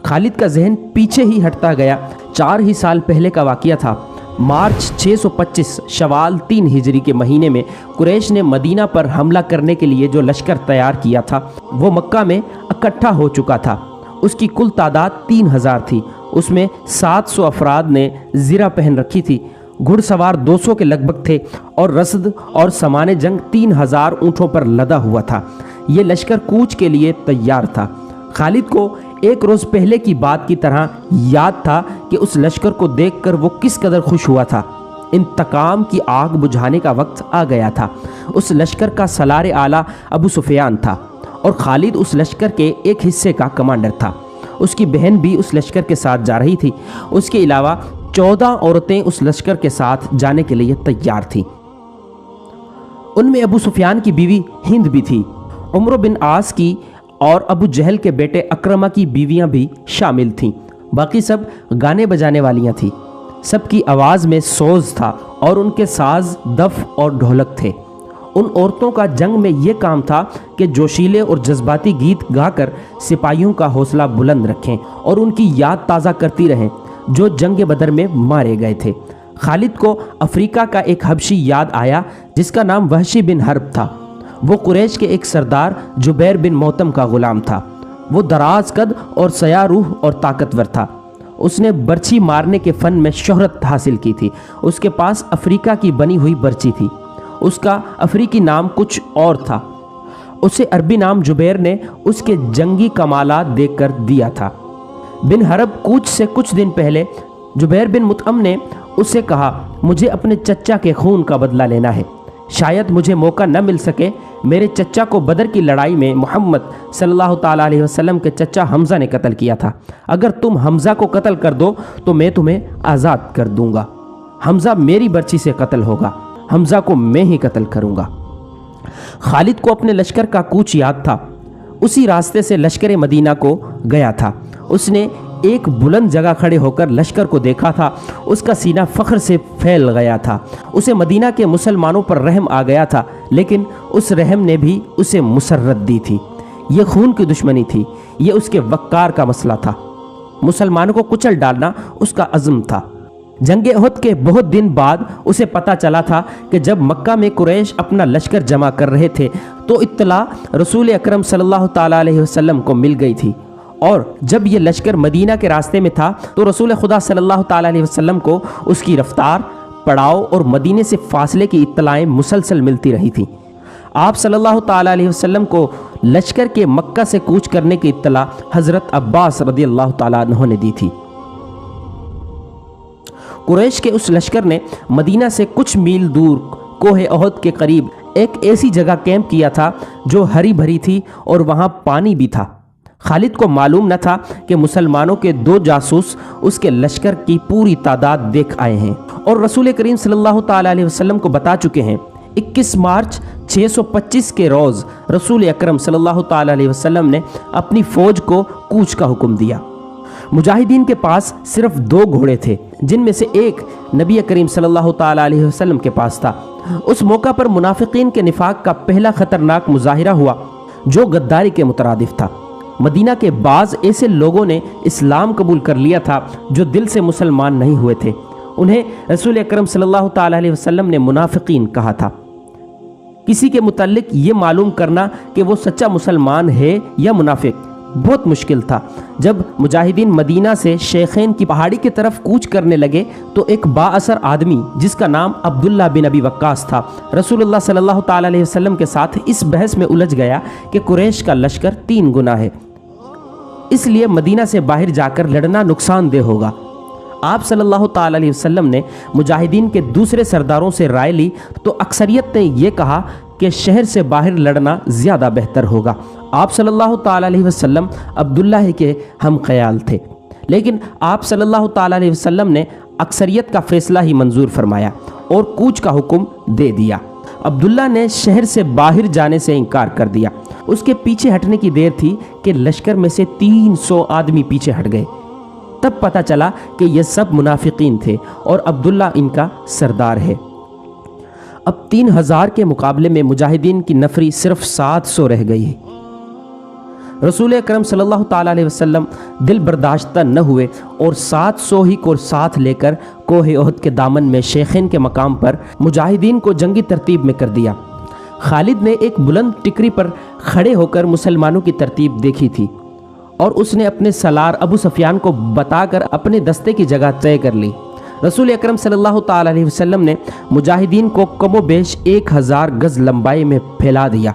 خالد کا ذہن پیچھے ہی ہٹتا گیا۔ 4 ہی سال پہلے کا واقعہ تھا۔ مارچ 625 شوال 3 ہجری کے مہینے میں قریش نے مدینہ پر حملہ کرنے کے لیے جو لشکر تیار کیا تھا وہ مکہ میں اکٹھا ہو چکا تھا۔ اس کی کل تعداد 3000 تھی۔ اس میں 700 افراد نے زرہ پہن رکھی تھی، گھڑ سوار 200 کے لگ بھگ تھے، اور رسد اور سامان جنگ 3000 اونٹوں پر لدا ہوا تھا۔ یہ لشکر کوچ کے لیے تیار تھا۔ خالد کو ایک روز پہلے کی بات کی طرح یاد تھا کہ اس لشکر کو دیکھ کر وہ کس قدر خوش ہوا تھا۔ انتقام کی آگ بجھانے کا وقت آ گیا تھا۔ اس لشکر کا سالار اعلیٰ ابو سفیان تھا، اور خالد اس لشکر کے ایک حصے کا کمانڈر تھا۔ اس کی بہن بھی اس لشکر کے ساتھ جا رہی تھی۔ اس کے علاوہ 14 عورتیں اس لشکر کے ساتھ جانے کے لیے تیار تھیں۔ ان میں ابو سفیان کی بیوی ہند بھی تھی۔ عمرو بن عاص کی اور ابو جہل کے بیٹے اکرمہ کی بیویاں بھی شامل تھیں۔ باقی سب گانے بجانے والیاں تھیں۔ سب کی آواز میں سوز تھا اور ان کے ساز دف اور ڈھولک تھے۔ ان عورتوں کا جنگ میں یہ کام تھا کہ جوشیلے اور جذباتی گیت گا کر سپاہیوں کا حوصلہ بلند رکھیں اور ان کی یاد تازہ کرتی رہیں جو جنگ بدر میں مارے گئے تھے۔ خالد کو افریقہ کا ایک حبشی یاد آیا جس کا نام وحشی بن حرب تھا۔ وہ قریش کے ایک سردار جبیر بن محتم کا غلام تھا۔ وہ دراز قد اور سیاہ روح اور طاقتور تھا۔ اس نے برچھی مارنے کے فن میں شہرت حاصل کی تھی۔ اس کے پاس افریقہ کی بنی ہوئی برچھی تھی۔ اس کا افریقی نام کچھ اور تھا۔ اسے عربی نام جبیر نے اس کے جنگی کمالات دیکھ کر دیا تھا۔ بن حرب کوچ سے کچھ دن پہلے جبیر بن مطعم نے اسے کہا، مجھے اپنے چچا کے خون کا بدلہ لینا ہے۔ شاید مجھے موقع نہ مل سکے۔ میرے چچا کو بدر کی لڑائی میں محمد صلی اللہ تعالیٰ علیہ وسلم کے چچا حمزہ نے قتل کیا تھا۔ اگر تم حمزہ کو قتل کر دو تو میں تمہیں آزاد کر دوں گا۔ حمزہ میری برچھی سے قتل ہوگا، حمزہ کو میں ہی قتل کروں گا۔ خالد کو اپنے لشکر کا کوچ یاد تھا۔ اسی راستے سے لشکر مدینہ کو گیا تھا۔ اس نے ایک بلند جگہ کھڑے ہو کر لشکر کو دیکھا تھا۔ اس کا سینہ فخر سے پھیل گیا تھا۔ اسے مدینہ کے مسلمانوں پر رحم آ گیا تھا، لیکن اس رحم نے بھی اسے مسرت دی تھی۔ یہ خون کی دشمنی تھی، یہ اس کے وقار کا مسئلہ تھا۔ مسلمانوں کو کچل ڈالنا اس کا عزم تھا۔ جنگ احد کے بہت دن بعد اسے پتہ چلا تھا کہ جب مکہ میں قریش اپنا لشکر جمع کر رہے تھے تو اطلاع رسول اکرم صلی اللہ تعالیٰ علیہ وسلم کو مل گئی تھی، اور جب یہ لشکر مدینہ کے راستے میں تھا تو رسول خدا صلی اللہ تعالیٰ علیہ وسلم کو اس کی رفتار، پڑاؤ اور مدینے سے فاصلے کی اطلاعیں مسلسل ملتی رہی تھیں۔ آپ صلی اللہ تعالیٰ علیہ وسلم کو لشکر کے مکہ سے کوچ کرنے کی اطلاع حضرت عباس رضی اللہ تعالیٰ عنہ نے دی تھی۔ قریش کے اس لشکر نے مدینہ سے کچھ میل دور کوہ احد کے قریب ایک ایسی جگہ کیمپ کیا تھا جو ہری بھری تھی اور وہاں پانی بھی تھا۔ خالد کو معلوم نہ تھا کہ مسلمانوں کے 2 جاسوس اس کے لشکر کی پوری تعداد دیکھ آئے ہیں اور رسول کریم صلی اللہ تعالیٰ علیہ وسلم کو بتا چکے ہیں۔ 21 مارچ 625 کے روز رسول اکرم صلی اللہ تعالیٰ علیہ وسلم نے اپنی فوج کو کوچ کا حکم دیا۔ مجاہدین کے پاس صرف 2 گھوڑے تھے، جن میں سے ایک نبی کریم صلی اللہ تعالیٰ علیہ وسلم کے پاس تھا۔ اس موقع پر منافقین کے نفاق کا پہلا خطرناک مظاہرہ ہوا جو غداری کے مترادف تھا۔ مدینہ کے بعض ایسے لوگوں نے اسلام قبول کر لیا تھا جو دل سے مسلمان نہیں ہوئے تھے۔ انہیں رسول اکرم صلی اللہ تعالیٰ علیہ وسلم نے منافقین کہا تھا۔ کسی کے متعلق یہ معلوم کرنا کہ وہ سچا مسلمان ہے یا منافق بہت مشکل تھا۔ جب مجاہدین مدینہ سے شیخین کی پہاڑی کی طرف کوچ کرنے لگے تو ایک با اثر آدمی جس کا نام عبداللہ بن ابی وقاص تھا، رسول اللہ صلی اللہ تعالیٰ علیہ وسلم کے ساتھ اس بحث میں الجھ گیا کہ قریش کا لشکر 3 گنا ہے، اس لیے مدینہ سے باہر جا کر لڑنا نقصان دہ ہوگا۔ آپ صلی اللہ تعالیٰ علیہ وسلم نے مجاہدین کے دوسرے سرداروں سے رائے لی تو اکثریت نے یہ کہا کہ شہر سے باہر لڑنا زیادہ بہتر ہوگا۔ آپ صلی اللہ تعالیٰ علیہ وسلم عبداللہ کے ہم خیال تھے، لیکن آپ صلی اللہ تعالیٰ علیہ وسلم نے اکثریت کا فیصلہ ہی منظور فرمایا اور کوچ کا حکم دے دیا۔ عبداللہ نے شہر سے باہر جانے سے انکار کر دیا۔ اس کے پیچھے ہٹنے کی دیر تھی کہ لشکر میں سے 300 آدمی پیچھے ہٹ گئے۔ تب پتہ چلا کہ یہ سب منافقین تھے اور عبداللہ ان کا سردار ہے۔ اب 3000 کے مقابلے میں مجاہدین کی نفری صرف 700 رہ گئی ہے۔ رسول اکرم صلی اللہ تعالیٰ علیہ وسلم دل برداشتہ نہ ہوئے اور 700 ہی کو ساتھ لے کر کوہ احد کے دامن میں شیخین کے مقام پر مجاہدین کو جنگی ترتیب میں کر دیا۔ خالد نے ایک بلند ٹکری پر کھڑے ہو کر مسلمانوں کی ترتیب دیکھی تھی اور اس نے اپنے سالار ابو سفیان کو بتا کر اپنے دستے کی جگہ طے کر لی۔ رسول اکرم صلی اللہ تعالیٰ علیہ وسلم نے مجاہدین کو کم و بیش 1000 گز لمبائی میں پھیلا دیا۔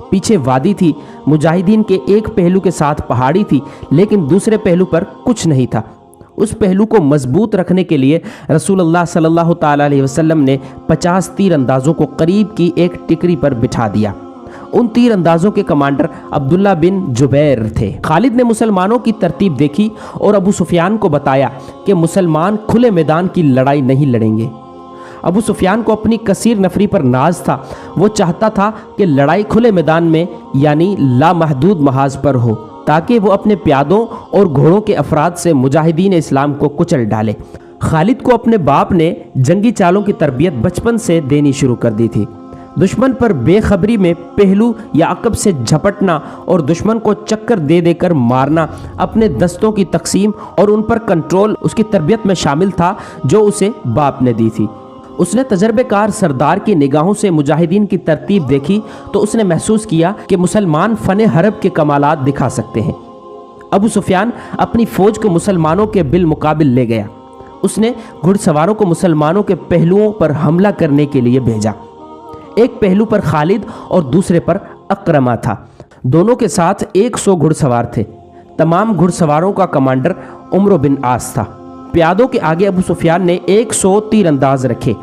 پیچھے وادی تھی، مجاہدین کے ایک پہلو کے ساتھ پہاڑی تھی، لیکن دوسرے پہلو پر کچھ نہیں تھا۔ اس پہلو کو مضبوط رکھنے کے لیے رسول اللہ صلی اللہ تعالیٰ علیہ وسلم نے 50 تیر اندازوں کو قریب کی ایک ٹکری پر بٹھا دیا۔ ان تیر اندازوں کے کمانڈر عبداللہ بن جبیر تھے۔ خالد نے مسلمانوں کی ترتیب دیکھی اور ابو سفیان کو بتایا کہ مسلمان کھلے میدان کی لڑائی نہیں لڑیں گے۔ ابو سفیان کو اپنی کثیر نفری پر ناز تھا۔ وہ چاہتا تھا کہ لڑائی کھلے میدان میں یعنی لامحدود محاذ پر ہو تاکہ وہ اپنے پیادوں اور گھوڑوں کے افراد سے مجاہدین اسلام کو کچل ڈالے۔ خالد کو اپنے باپ نے جنگی چالوں کی تربیت بچپن سے دینی شروع کر دی تھی۔ دشمن پر بے خبری میں پہلو یا عقب سے جھپٹنا اور دشمن کو چکر دے دے کر مارنا، اپنے دستوں کی تقسیم اور ان پر کنٹرول اس کی تربیت میں شامل تھا جو اسے باپ نے دی تھی۔ اس نے تجربے کار سردار کی نگاہوں سے مجاہدین کی ترتیب دیکھی تو اس نے محسوس کیا کہ مسلمان فن حرب کے کمالات دکھا سکتے ہیں۔ ابو سفیان اپنی فوج کو مسلمانوں کے بالمقابل لے گیا۔ اس نے گھڑ سواروں کو مسلمانوں کے پہلوؤں پر حملہ کرنے کے لیے بھیجا۔ ایک پہلو پر خالد اور دوسرے پر اکرمہ تھا۔ دونوں کے ساتھ 100 گھڑ سوار تھے۔ تمام گھڑ سواروں کا کمانڈر عمرو بن عاص تھا۔ پیادوں کے آگے ابو سفیان نے 100 تیر انداز رکھے۔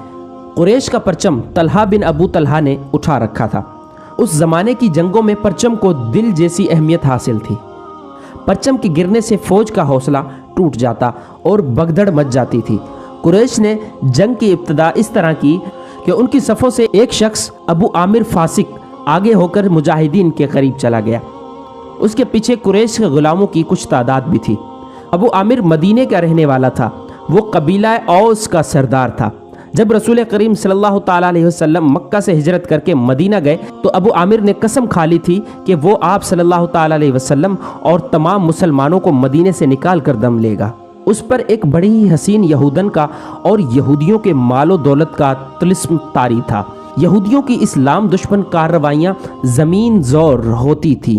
قریش کا پرچم طلحہ بن ابو طلحہ نے اٹھا رکھا تھا۔ اس زمانے کی جنگوں میں پرچم کو دل جیسی اہمیت حاصل تھی۔ پرچم کے گرنے سے فوج کا حوصلہ ٹوٹ جاتا اور بگدڑ مچ جاتی تھی۔ قریش نے جنگ کی ابتدا اس طرح کی کہ ان کی صفوں سے ایک شخص ابو عامر فاسق آگے ہو کر مجاہدین کے قریب چلا گیا۔ اس کے پیچھے قریش کے غلاموں کی کچھ تعداد بھی تھی۔ ابو عامر مدینے کا رہنے والا تھا۔ وہ قبیلہ اوس کا سردار تھا۔ جب رسول کریم صلی اللہ تعالیٰ علیہ وسلم مکہ سے ہجرت کر کے مدینہ گئے تو ابو عامر نے قسم کھا لی تھی کہ وہ آپ صلی اللہ تعالیٰ علیہ وسلم اور تمام مسلمانوں کو مدینے سے نکال کر دم لے گا۔ اس پر ایک بڑی ہی حسین یہودن کا اور یہودیوں کے مال و دولت کا طلسم طاری تھا۔ یہودیوں کی اسلام دشمن کارروائیاں زمین زور ہوتی تھیں۔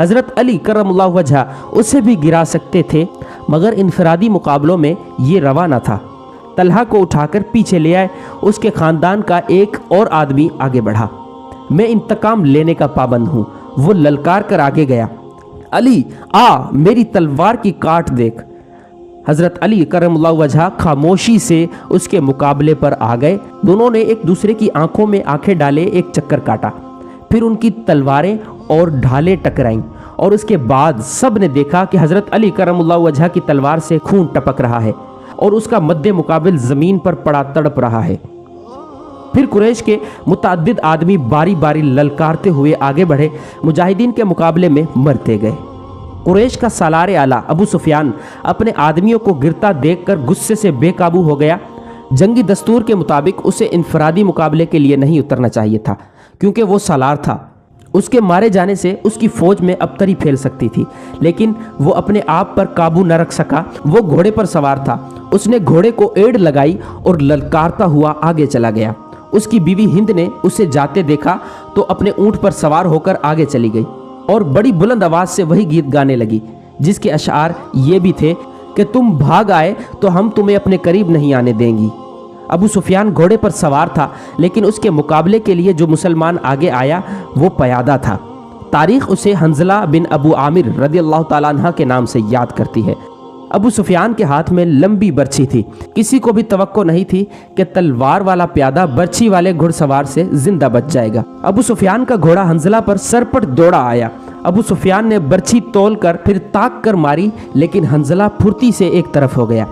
حضرت علی کرم اللہ وجہ اسے بھی گرا سکتے تھے، مگر انفرادی مقابلوں میں یہ روا نہ تھا۔ طلحہ کو اٹھا کر پیچھے لے آئے۔ اس کے خاندان کا ایک اور آدمی آگے بڑھا۔ میں انتقام لینے کا پابند ہوں، وہ للکار کر آگے گیا۔ علی آ، میری تلوار کی کاٹ دیکھ۔ حضرت علی کرم اللہ وجہ خاموشی سے اس کے مقابلے پر آ گئے۔ دونوں نے ایک دوسرے کی آنکھوں میں آنکھیں ڈالے ایک چکر کاٹا، پھر ان کی تلواریں اور ڈھالیں ٹکرائیں، اور اس کے بعد سب نے دیکھا کہ حضرت علی کرم اللہ وجہ کی تلوار سے خون ٹپک رہا ہے اور اس کا مد مقابل زمین پر پڑا تڑپ رہا ہے۔ پھر قریش کے متعدد آدمی باری باری للکارتے ہوئے آگے بڑھے، مجاہدین کے مقابلے میں مرتے گئے۔ قریش کا سالار اعلیٰ ابو سفیان اپنے آدمیوں کو گرتا دیکھ کر غصے سے بے قابو ہو گیا۔ جنگی دستور کے مطابق اسے انفرادی مقابلے کے لیے نہیں اترنا چاہیے تھا، کیونکہ وہ سالار تھا۔ اس کے مارے جانے سے اس کی فوج میں ابتری پھیل سکتی تھی، لیکن وہ اپنے آپ پر قابو نہ رکھ سکا۔ وہ گھوڑے پر سوار تھا، اس نے گھوڑے کو ایڑ لگائی اور للکارتا ہوا آگے چلا گیا۔ اس کی بیوی ہند نے اسے جاتے دیکھا تو اپنے اونٹ پر سوار ہو کر آگے چلی گئی اور بڑی بلند آواز سے وہی گیت گانے لگی، جس کے اشعار یہ بھی تھے کہ تم بھاگ آئے تو ہم تمہیں اپنے قریب نہیں آنے دیں گی۔ ابو سفیان گھوڑے پر سوار تھا، لیکن اس کے مقابلے کے لیے جو مسلمان آگے آیا وہ پیادہ تھا۔ تاریخ اسے حنظلہ بن ابو عامر رضی اللہ تعالیٰ عنہ کے نام سے یاد کرتی ہے۔ ابو سفیان کے ہاتھ میں لمبی برچھی تھی۔ کسی کو بھی توقع نہیں تھی کہ تلوار والا پیادہ برچھی والے گھڑ سوار سے زندہ بچ جائے گا۔ ابو سفیان کا گھوڑا حنظلہ پر سرپٹ دوڑا آیا۔ ابو سفیان نے برچھی تول کر پھر تاک کر ماری، لیکن حنظلہ پھرتی سے ایک طرف ہو گیا۔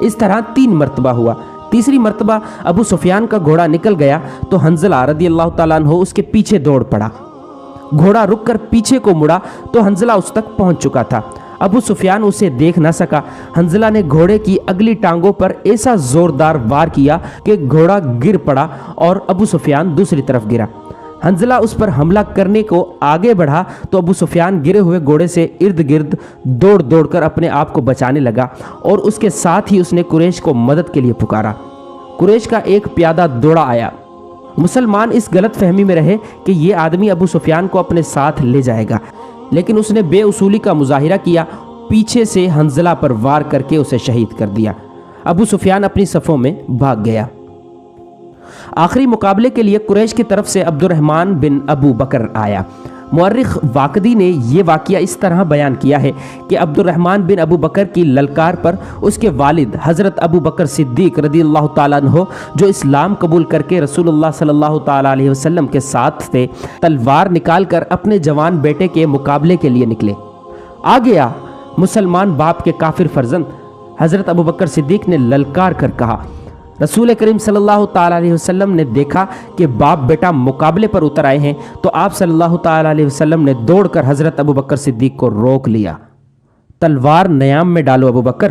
اس طرح 3 مرتبہ ہوا۔ تیسری مرتبہ ابو سفیان کا گھوڑا نکل گیا تو حنظلہ رضی اللہ تعالیٰ عنہ اس کے پیچھے دوڑ پڑا۔ گھوڑا رک کر پیچھے کو مڑا تو حنظلہ اس تک پہنچ چکا تھا۔ ابو سفیان اسے دیکھ نہ سکا۔ حنظلہ نے گھوڑے کی اگلی ٹانگوں پر ایسا زوردار وار کیا کہ گھوڑا گر پڑا اور ابو سفیان دوسری طرف گرا۔ حنظلہ اس پر حملہ کرنے کو آگے بڑھا تو ابو سفیان گرے ہوئے گھوڑے سے ارد گرد دوڑ دوڑ کر اپنے آپ کو بچانے لگا، اور اس کے ساتھ ہی اس نے قریش کو مدد کے لیے پکارا۔ قریش کا ایک پیادہ دوڑا آیا۔ مسلمان اس غلط فہمی میں رہے کہ یہ آدمی ابو سفیان کو اپنے ساتھ لے جائے گا، لیکن اس نے بے اصولی کا مظاہرہ کیا، پیچھے سے حنظلہ پر وار کر کے اسے شہید کر دیا۔ ابو سفیان اپنی صفوں میں بھاگ گیا۔ آخری مقابلے کے لیے قریش کی طرف سے عبد الرحمن بن ابو بکر آیا۔ مورخ واقدی نے یہ واقعہ اس طرح بیان کیا ہے کہ عبد الرحمن بن ابو بکر کی للکار پر اس کے والد حضرت ابو بکر صدیق رضی اللہ تعالیٰ عنہ، جو اسلام قبول کر کے رسول اللہ صلی اللہ تعالیٰ علیہ وسلم کے ساتھ تھے، تلوار نکال کر اپنے جوان بیٹے کے مقابلے کے لیے نکلے۔ آ گیا مسلمان باپ کے کافر فرزند، حضرت ابو بکر صدیق نے للکار کر کہا۔ رسول کریم صلی اللہ تعالیٰ علیہ وسلم نے دیکھا کہ باپ بیٹا مقابلے پر اتر آئے ہیں، تو آپ صلی اللہ تعالیٰ علیہ وسلم نے دوڑ کر حضرت ابو بکر صدیق کو روک لیا۔ تلوار نیام میں ڈالو ابو بکر،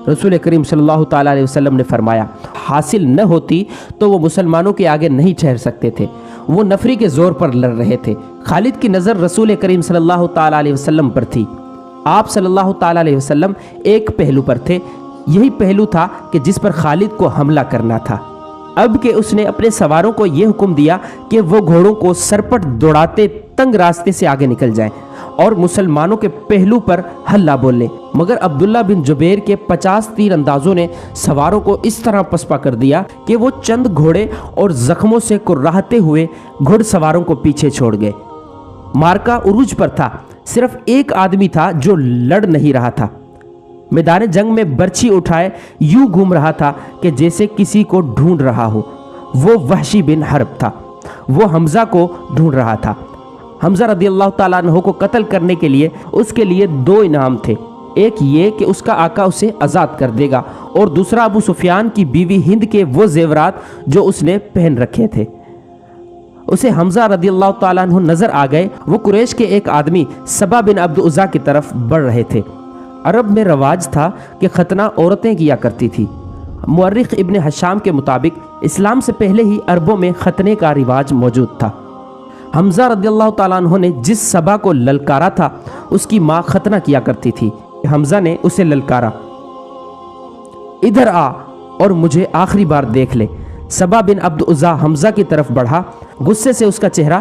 رسول کریم صلی اللہ تعالیٰ علیہ وسلم نے فرمایا۔ حاصل نہ ہوتی تو وہ مسلمانوں کے آگے نہیں ٹھہر سکتے تھے، وہ نفری کے زور پر لڑ رہے تھے۔ خالد کی نظر رسول کریم صلی اللہ تعالیٰ علیہ وسلم پر تھی۔ آپ صلی اللہ تعالیٰ علیہ وسلم ایک پہلو پر تھے، یہی پہلو تھا کہ جس پر خالد کو حملہ کرنا تھا۔ اب کہ اس نے اپنے سواروں کو یہ حکم دیا کہ وہ گھوڑوں کو سرپٹ دوڑاتے تنگ راستے سے آگے نکل جائیں اور مسلمانوں کے پہلو پر ہلہ بولیں، مگر عبداللہ بن جبیر کے 50 تیر اندازوں نے سواروں کو اس طرح پسپا کر دیا کہ وہ چند گھوڑے اور زخموں سے کراہتے ہوئے گھڑ سواروں کو پیچھے چھوڑ گئے۔ مارکا عروج پر تھا، صرف ایک آدمی تھا جو لڑ نہیں رہا تھا۔ میدان جنگ میں برچھی اٹھائے یوں گھوم رہا تھا کہ جیسے کسی کو ڈھونڈ رہا ہو۔ وہ وحشی بن حرب تھا، وہ حمزہ کو ڈھونڈ رہا تھا۔ حمزہ رضی اللہ تعالیٰ عنہ کو قتل کرنے کے لیے اس کے لیے 2 انعام تھے، ایک یہ کہ اس کا آقا اسے آزاد کر دے گا، اور دوسرا ابو سفیان کی بیوی ہند کے وہ زیورات جو اس نے پہن رکھے تھے۔ اسے حمزہ رضی اللہ تعالیٰ عنہ نظر آ گئے۔ وہ قریش کے ایک آدمی سبا بن عبد عزا کی طرف بڑھ رہے تھے۔ عرب میں رواج تھا کہ ختنہ عورتیں کیا کرتی تھی۔ مورخ ابن حشام کے مطابق اسلام سے پہلے ہی عربوں میں ختنے کا رواج موجود تھا۔ حمزہ رضی اللہ تعالیٰ عنہ نے جس سبا کو للکارا تھا اس کی ماں ختنہ کیا کرتی تھی۔ حمزہ نے اسے للکارا، ادھر آ اور مجھے آخری بار دیکھ لے۔ سبا بن عبد عزا حمزہ کی طرف بڑھا، غصے سے اس کا چہرہ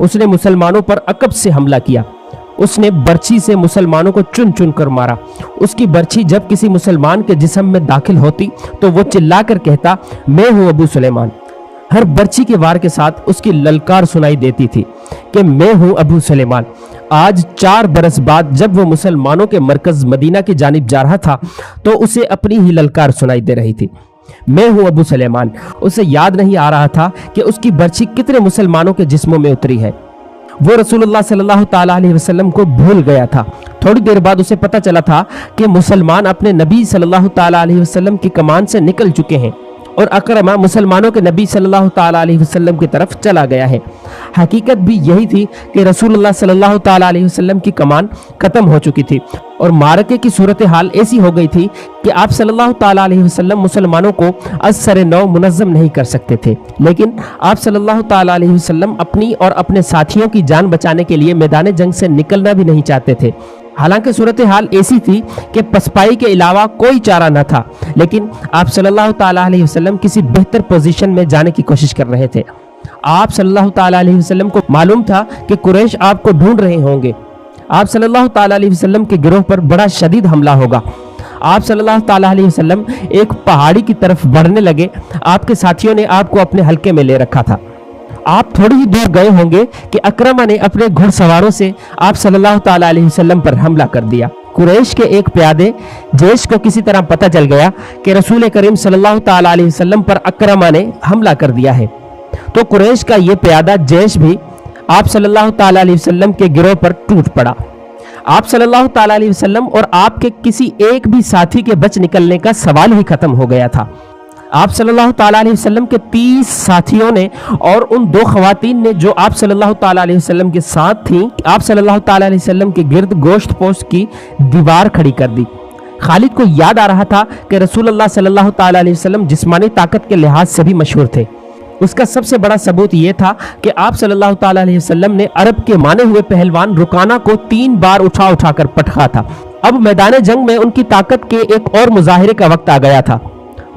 اس نے مسلمانوں پر عقب سے حملہ کیا۔ اس نے برچھی سے مسلمانوں کو چن چن کر مارا۔ اس کی برچھی جب کسی مسلمان کے جسم میں داخل ہوتی تو وہ چلا کر کہتا، میں ہوں ابو سلیمان۔ ہر برچھی کے وار کے ساتھ اس کی للکار سنائی دیتی تھی کہ میں ہوں ابو سلیمان۔ آج 4 برس بعد جب وہ مسلمانوں کے مرکز مدینہ کی جانب جا رہا تھا تو اسے اپنی ہی للکار سنائی دے رہی تھی، میں ہوں ابو سلیمان۔ اسے یاد نہیں آ رہا تھا کہ اس کی برچھی کتنے مسلمانوں کے جسموں میں اتری ہے۔ وہ رسول اللہ صلی اللہ تعالیٰ علیہ وسلم کو بھول گیا تھا۔ تھوڑی دیر بعد اسے پتہ چلا تھا کہ مسلمان اپنے نبی صلی اللہ تعالیٰ علیہ وسلم کی کمان سے نکل چکے ہیں اور اکرمہ مسلمانوں کے نبی صلی اللہ تعالیٰ علیہ وسلم کی طرف چلا گیا ہے۔ حقیقت بھی یہی تھی کہ رسول اللہ صلی اللہ تعالیٰ علیہ وسلم کی کمان ختم ہو چکی تھی اور معرکے کی صورتحال ایسی ہو گئی تھی کہ آپ صلی اللہ تعالیٰ علیہ وسلم مسلمانوں کو از سر نو منظم نہیں کر سکتے تھے، لیکن آپ صلی اللہ تعالیٰ علیہ وسلم اپنی اور اپنے ساتھیوں کی جان بچانے کے لیے میدان جنگ سے نکلنا بھی نہیں چاہتے تھے۔ حالانکہ صورتحال ایسی تھی کہ پسپائی کے علاوہ کوئی چارہ نہ تھا، لیکن آپ صلی اللہ تعالیٰ علیہ وسلم کسی بہتر پوزیشن میں جانے کی کوشش کر رہے تھے۔ آپ صلی اللہ تعالیٰ علیہ وسلم کو معلوم تھا کہ قریش آپ کو ڈھونڈ رہے ہوں گے۔ آپ صلی اللہ تعالیٰ علیہ وسلم کے گروہ پر بڑا شدید حملہ ہوگا۔ آپ صلی اللہ تعالیٰ علیہ وسلم ایک پہاڑی کی طرف بڑھنے لگے۔ آپ کے ساتھیوں نے آپ کو اپنے حلقے میں لے رکھا تھا۔ آپ تھوڑی ہی دور گئے ہوں گے کہ اکرمہ نے اپنے گھڑ سواروں سے آپ صلی اللہ تعالیٰ علیہ وسلم پر حملہ کر دیا۔ قریش کے ایک پیادے جیش کو کسی طرح پتہ چل گیا کہ رسول کریم صلی اللہ تعالیٰ علیہ وسلم پر اکرمہ نے حملہ کر دیا ہے، تو قریش کا یہ پیادہ جیش بھی آپ صلی اللہ تعالیٰ علیہ وسلم کے گروہ پر ٹوٹ پڑا۔ آپ صلی اللہ تعالیٰ علیہ وسلم اور آپ کے کسی ایک بھی ساتھی کے بچ نکلنے کا سوال ہی ختم ہو گیا تھا۔ آپ صلی اللہ تعالیٰ علیہ وسلم کے 30 ساتھیوں نے اور ان 2 خواتین نے جو آپ صلی اللہ تعالیٰ علیہ وسلم کے ساتھ تھیں، آپ صلی اللہ تعالیٰ علیہ وسلم کے گرد گوشت پوش کی دیوار کھڑی کر دی۔ خالد کو یاد آ رہا تھا کہ رسول اللہ صلی اللہ تعالیٰ علیہ وسلم جسمانی طاقت کے لحاظ سے بھی مشہور تھے۔ اس کا سب سے بڑا ثبوت یہ تھا کہ آپ صلی اللہ تعالیٰ علیہ وسلم نے عرب کے مانے ہوئے پہلوان رکانہ کو 3 بار اٹھا کر پٹخا تھا۔ اب میدان جنگ میں ان کی طاقت کے ایک اور مظاہرے کا وقت آ گیا تھا۔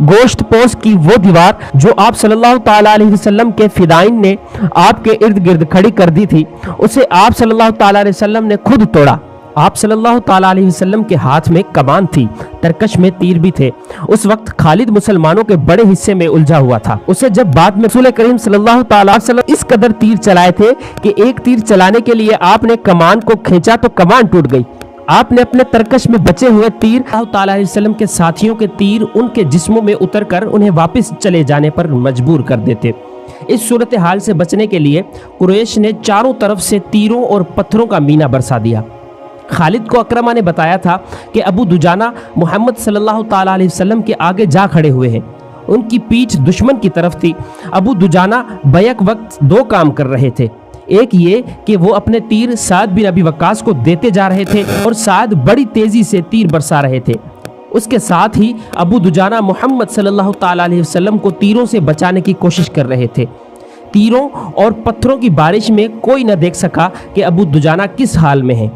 گوشت پوش کی وہ دیوار جو آپ صلی اللہ تعالیٰ علیہ وسلم کے فدائین نے آپ کے ارد گرد کھڑی کر دی تھی، اسے آپ صلی اللہ تعالیٰ علیہ وسلم نے خود توڑا۔ آپ صلی اللہ تعالیٰ علیہ وسلم کے ہاتھ میں کمان تھی، ترکش میں تیر بھی تھے۔ اس وقت خالد مسلمانوں کے بڑے حصے میں الجھا ہوا تھا۔ اسے جب بعد میں رسول کریم صلی اللہ تعالیٰ علیہ وسلم اس قدر تیر چلائے تھے کہ ایک تیر چلانے کے لیے آپ نے کمان کو کھینچا تو کمان ٹوٹ گئی۔ آپ نے اپنے ترکش میں بچے ہوئے تیر اللہ تعالیٰ علیہ وسلم کے ساتھیوں کے تیر ان کے جسموں میں اتر کر انہیں واپس چلے جانے پر مجبور کر دیتے۔ اس صورتحال سے بچنے کے لیے قریش نے چاروں طرف سے تیروں اور پتھروں کا مینا برسا دیا۔ خالد کو اکرمہ نے بتایا تھا کہ ابو دجانہ محمد صلی اللہ تعالیٰ علیہ وسلم کے آگے جا کھڑے ہوئے ہیں۔ ان کی پیٹھ دشمن کی طرف تھی۔ ابو دجانہ بیک وقت 2 کام کر رہے تھے۔ ایک یہ کہ وہ اپنے تیر سعد بن ابی وقاص کو دیتے جا رہے تھے اور سعد بڑی تیزی سے تیر برسا رہے تھے۔ اس کے ساتھ ہی ابو دجانہ محمد صلی اللہ تعالیٰ علیہ وسلم کو تیروں سے بچانے کی کوشش کر رہے تھے۔ تیروں اور پتھروں کی بارش میں کوئی نہ دیکھ سکا کہ ابو دجانہ کس حال میں ہیں۔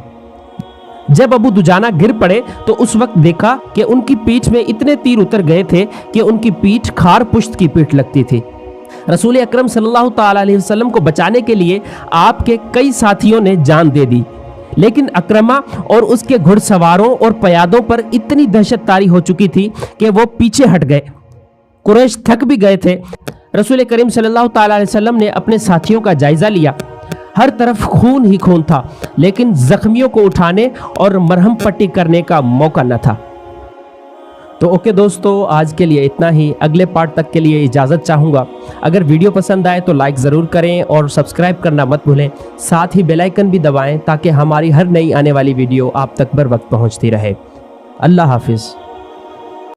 جب ابو دجانہ گر پڑے تو اس وقت دیکھا کہ ان کی پیٹھ میں اتنے تیر اتر گئے تھے کہ ان کی پیٹھ کھار پشت کی پیٹھ لگتی تھی۔ رسول اکرم صلی اللہ تعالیٰ علیہ وسلم کو بچانے کے لیے آپ کے کئی ساتھیوں نے جان دے دی، لیکن اکرمہ اور اس کے گھڑ سواروں اور پیادوں پر اتنی دہشت طاری ہو چکی تھی کہ وہ پیچھے ہٹ گئے۔ قریش تھک بھی گئے تھے۔ رسول کریم صلی اللہ تعالیٰ علیہ وسلم نے اپنے ساتھیوں کا جائزہ لیا۔ ہر طرف خون ہی خون تھا، لیکن زخمیوں کو اٹھانے اور مرہم پٹی کرنے کا موقع نہ تھا۔ تو اوکے دوستو، آج کے لیے اتنا ہی۔ اگلے پارٹ تک کے لیے اجازت چاہوں گا۔ اگر ویڈیو پسند آئے تو لائک ضرور کریں اور سبسکرائب کرنا مت بھولیں۔ ساتھ ہی بیل آئیکن بھی دبائیں تاکہ ہماری ہر نئی آنے والی ویڈیو آپ تک بر وقت پہنچتی رہے۔ اللہ حافظ۔